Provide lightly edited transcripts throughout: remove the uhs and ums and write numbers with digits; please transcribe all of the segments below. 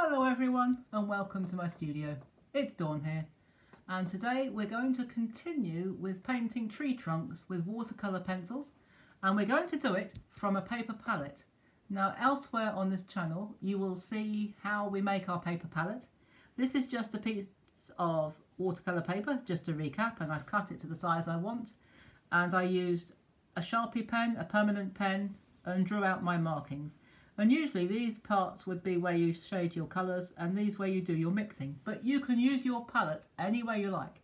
Hello everyone and welcome to my studio. It's Dawn here and today we're going to continue with painting tree trunks with watercolour pencils, and we're going to do it from a paper palette. Now elsewhere on this channel you will see how we make our paper palette. This is just a piece of watercolour paper, just to recap, and I've cut it to the size I want, and I used a Sharpie pen, a permanent pen, and drew out my markings. And usually these parts would be where you shade your colours and these where you do your mixing. But you can use your palette any way you like.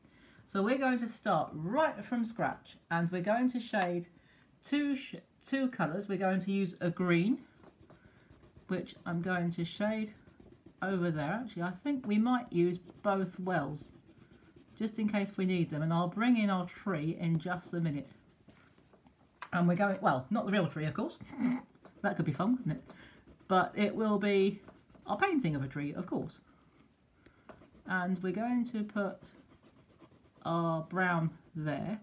So we're going to start right from scratch and we're going to shade two colours. We're going to use a green, which I'm going to shade over there. Actually, I think we might use both wells, just in case we need them. And I'll bring in our tree in just a minute. And we're going, well, not the real tree, of course. That could be fun, wouldn't it? But it will be our painting of a tree, of course. And we're going to put our brown there.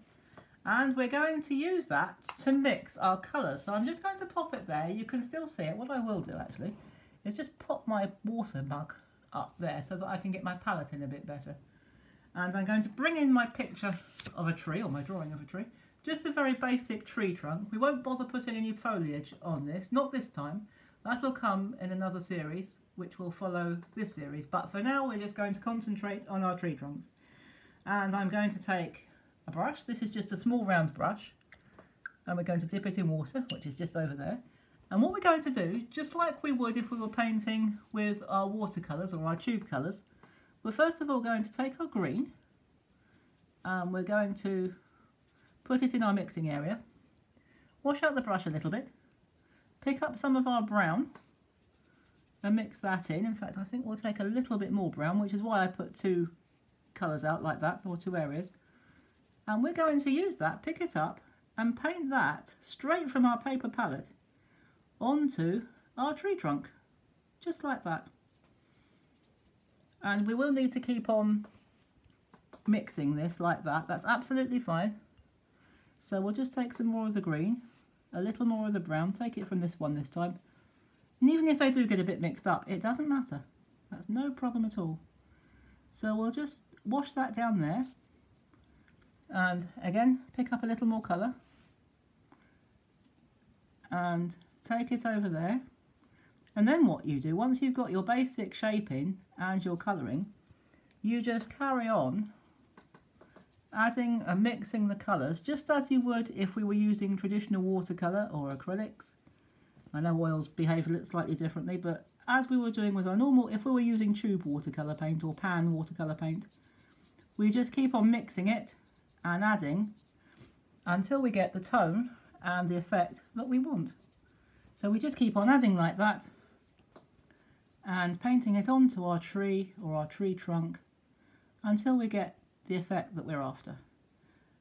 And we're going to use that to mix our colours. So I'm just going to pop it there. You can still see it. What I will do, actually, is just pop my water mug up there so that I can get my palette in a bit better. And I'm going to bring in my picture of a tree, or my drawing of a tree. Just a very basic tree trunk. We won't bother putting any foliage on this, not this time. That'll come in another series, which will follow this series. But for now, we're just going to concentrate on our tree trunks. And I'm going to take a brush. This is just a small round brush. And we're going to dip it in water, which is just over there. And what we're going to do, just like we would if we were painting with our watercolours or our tube colours, we're first of all going to take our green. And we're going to put it in our mixing area, wash out the brush a little bit, pick up some of our brown and mix that in. In fact, I think we'll take a little bit more brown, which is why I put two colours out like that, or two areas. And we're going to use that, pick it up and paint that straight from our paper palette onto our tree trunk, just like that. And we will need to keep on mixing this like that. That's absolutely fine. So we'll just take some more of the green, a little more of the brown, take it from this one this time. And even if they do get a bit mixed up, it doesn't matter. That's no problem at all. So we'll just wash that down there. And again, pick up a little more colour. And take it over there. And then what you do, once you've got your basic shape in and your colouring, you just carry on adding and mixing the colours just as you would if we were using traditional watercolour or acrylics. I know oils behave a little slightly differently, but as we were doing with our normal, if we were using tube watercolour paint or pan watercolour paint, we just keep on mixing it and adding until we get the tone and the effect that we want. So we just keep on adding like that and painting it onto our tree or our tree trunk until we get the effect that we're after.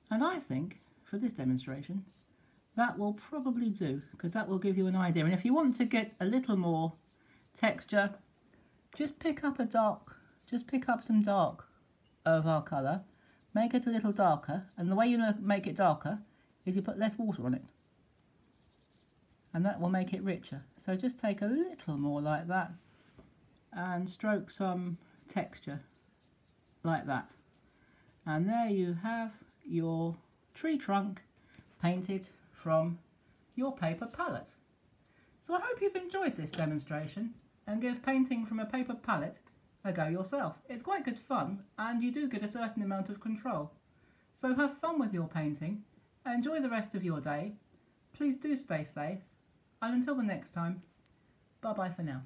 And I think for this demonstration that will probably do, because that will give you an idea. And if you want to get a little more texture, just pick up some dark of our colour, make it a little darker, and the way you make it darker is you put less water on it, and that will make it richer. So just take a little more like that and stroke some texture like that. And there you have your tree trunk painted from your paper palette. So I hope you've enjoyed this demonstration and give painting from a paper palette a go yourself. It's quite good fun and you do get a certain amount of control. So have fun with your painting, enjoy the rest of your day, please do stay safe, and until the next time, bye bye for now.